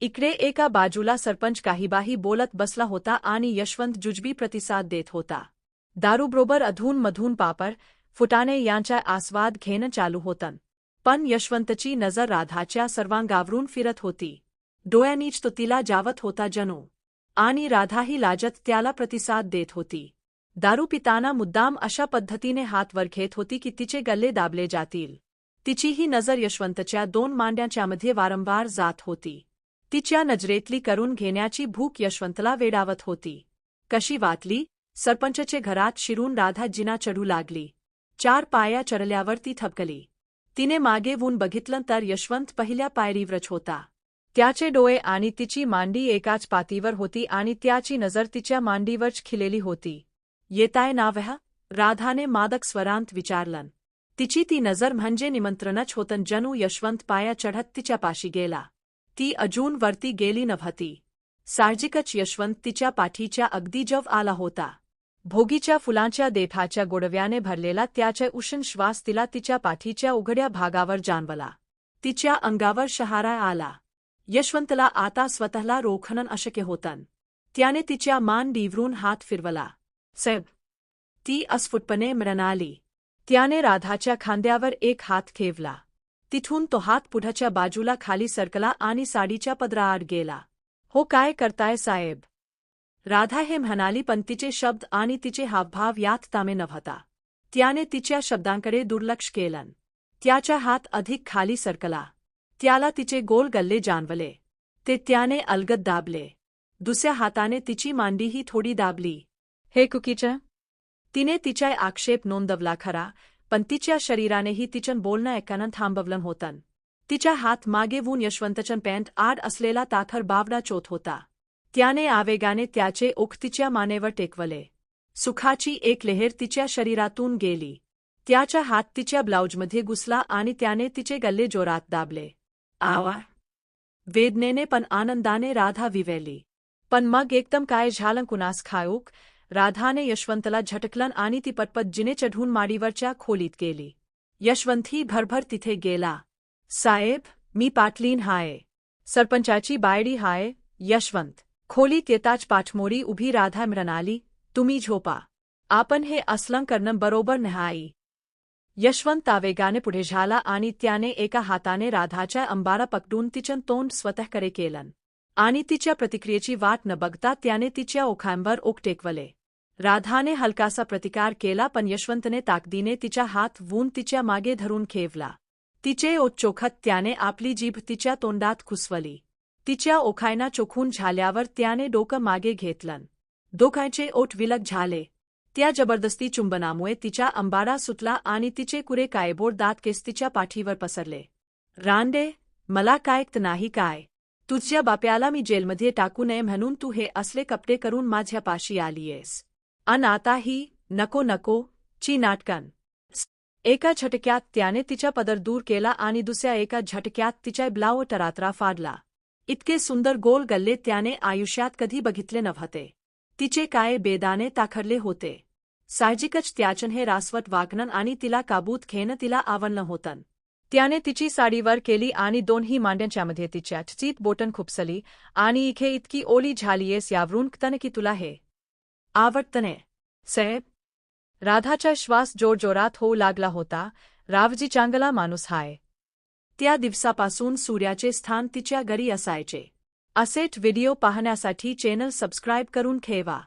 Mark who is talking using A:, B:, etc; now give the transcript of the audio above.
A: इकडे एका बाजूला सरपंच काहीबाही बोलत बसला होता आणि यशवंत जुजबी प्रतिसाद देत होता. दारूबरोबर अधूनमधून पापड, फुटाणे यांचा आस्वाद घेणं चालू होतं. पण यशवंतची नजर राधाच्या सर्वांगावरून फिरत होती. डोळ्यांनीच तो तिला जावत होता जणू. आणि राधाही लाजत त्याला प्रतिसाद देत होती. दारू पिताना मुद्दाम अशा पद्धतीने हात वर घेत होती की तिचे गल्ले दाबले जातील. तिचीही नजर यशवंतच्या 2 मांड्यांच्यामध्ये वारंवार जात होती. तिच्या नजरेतली करून घेण्याची भूक यशवंतला वेडावत होती. कशी वाटली? सरपंचचे घरात शिरून राधा जिना चढू लागली. 4 पाया चढल्यावर ती थबकली. तिने मागे वून बघितलं तर यशवंत पहिल्या पायरीवरच होता. त्याचे डोळे आणि तिची मांडी एकाच पातीवर होती आणि त्याची नजर तिच्या मांडीवरच खिलेली होती. येताय ना वह? राधाने मादक स्वरांत विचारलं. तिची ती नजर म्हणजे निमंत्रणच होतं जणू. यशवंत पाया चढत तिच्यापाशी गेला. ती अजून वरती गेली नव्हती. साहजिकच यशवंत तिच्या पाठीच्या अगदी जवळ आला होता. भोगीच्या फुलांच्या देठाच्या गोडव्याने भरलेला त्याचा उष्ण श्वास तिला तिच्या पाठीच्या उघड्या भागावर जाणवला. तिच्या अंगावर शहारा आला. यशवंतला आता स्वतःला रोखणं अशक्य होतं. त्याने तिच्या मांडीवरून हात फिरवला. साहेब, ती अस्फुटपणे म्हणाली. त्याने राधाच्या खांद्यावर एक हात ठेवला. तिथून तो हात पुढच्या बाजूला खाली सरकला आणि साडीच्या पदराआड गेला. हो, काय करताय साहेब? राधा हे म्हणाली, पण तिचे शब्द आणि तिचे हावभाव यात तामे नव्हता. त्याने तिच्या शब्दांकडे दुर्लक्ष केलं. त्याचा हात अधिक खाली सरकला. त्याला तिचे गोल गल्ले जाणवले. ते त्याने अलगद दाबले. दुसऱ्या हाताने तिची मांडीही थोडी दाबली. हे चुकीचं? तिने तिचा आक्षेप नोंदवला खरा, पण तिच्या शरीरानेही तिचं बोलणं ऐकणं थांबवलं होतं. तिचा हात मागे वून यशवंतच्या पॅन्ट आड असलेला ताठर बावडा चोत होता. त्याने आवेगाने त्याचे ओठ तिच्या मानेवर टेकवले. सुखाची एक लहर तिच्या शरीरातून गेली. त्याचा हात तिच्या ब्लाऊजमध्ये घुसला आणि त्याने तिचे गल्ले जोरात दाबले. आवा! वेदनेने पण आनंदाने राधा विवेली. पण मग एकदम काय झालं कुणास ठाऊक? राधाने यशवंतला झटकलं आणि ती पटपट जिने चढून माडीवरच्या खोलीत गेली. यशवंतही भरभर तिथे गेला. साहेब, मी पाटलीन हाय. सरपंचाची बायडी हाय. यशवंत खोलीत येताच पाठमोरी उभी राधा म्हणाली, तुम्ही झोपा. आपण हे असलं करणं बरोबर नाही. यशवंत आवेगाने पुढे झाला आणि त्याने एका हाताने राधाच्या अंबारा पकडून तिचं तोंड स्वतःकडे केलं. आणि तिच्या प्रतिक्रियेची वाट न बघता त्याने तिच्या ओठांवर ओठ टेकवले. राधाने हलकासा प्रतिकार केला, पण यशवंतने ताकदीने तिचा हात वून तिच्या मागे धरून खेवला. तिचे ओठ चोखत त्याने आपली जीभ तिच्या तोंडात खुसवली. तिच्या ओखायना चोखून झाल्यावर त्याने डोकं मागे घेतलं. दोघांचे ओठ विलग झाले. त्या जबरदस्ती चुंबनामुळे तिचा अंबारा सुटला आणि तिचे कुरे कायबोर दात केस तिच्या पाठीवर पसरले. रांडे, मला कायक्त नाही काय? तुझ्या बाप्याला मी जेलमध्ये टाकू नये म्हणून तू हे असले कपडे करून माझ्यापाशी आलीयेस. अन आताही नको नको ची नाटकन. एका झटक्यात त्याने तिचा पदर दूर केला आणि दुसऱ्या एका झटक्यात तिचा ब्लाऊ टरातरा फाडला. इतके सुंदर गोल गल्ले त्याने आयुष्यात कधी बघितले नव्हते. तिचे काय बेदाने ताखडले होते. साहजिकच त्याचं हे रासवट वागणं आणि तिला काबूत घेणं तिला आवडलं होतं. त्याने तिची साडीवर केली आणि दोन्ही मांड्यांच्यामध्ये तिच्या चीत बोटन खुपसली आणि इथे इतकी ओली झालीयेस यावरून कळतं की तुला हे आवडतंय. साहेब, राधाचा श्वास जोरजोरात होऊ लागला होता. रावजी चांगला माणूस हाय. त्या दिवसापासून सूर्याचे स्थान तिच्या घरी असायचे. असेच व्हिडिओ पाहण्यासाठी चॅनल सबस्क्राईब करून ठेवा.